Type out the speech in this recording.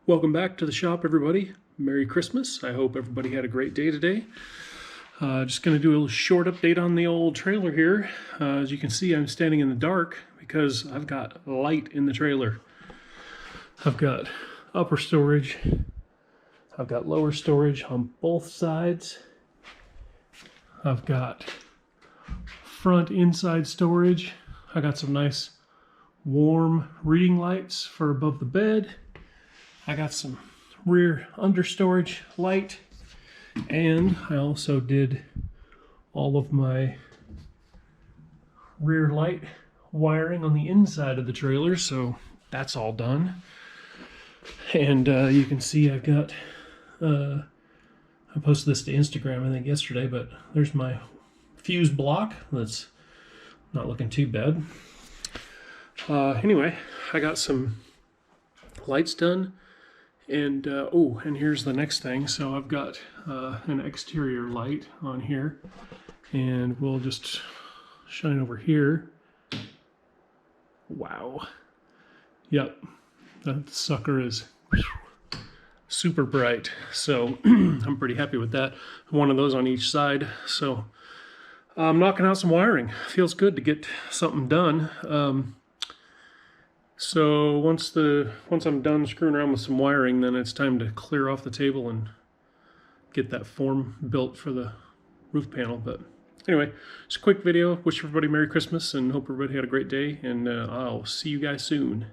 Welcome back to the shop, everybody. Merry Christmas. I hope everybody had a great day today. Just going to do a little short update on the old trailer here. As you can see, I'm standing in the dark because I've got light in the trailer. I've got upper storage. I've got lower storage on both sides. I've got front inside storage. I got some nice warm reading lights for above the bed. I got some rear understorage light, and I also did all of my rear light wiring on the inside of the trailer, so that's all done. And you can see I've got, I posted this to Instagram I think yesterday, but there's my fuse block that's not looking too bad. Anyway, I got some lights done. And and here's the next thing. So I've got an exterior light on here, and we'll just shine over here. Wow. Yep, that sucker is super bright. So I'm pretty happy with that. One of those on each side. So I'm knocking out some wiring. Feels good to get something done. So once I'm done screwing around with some wiring, then it's time to clear off the table and get that form built for the roof panel. But anyway, it's a quick video. Wish everybody Merry Christmas and hope everybody had a great day, and I'll see you guys soon.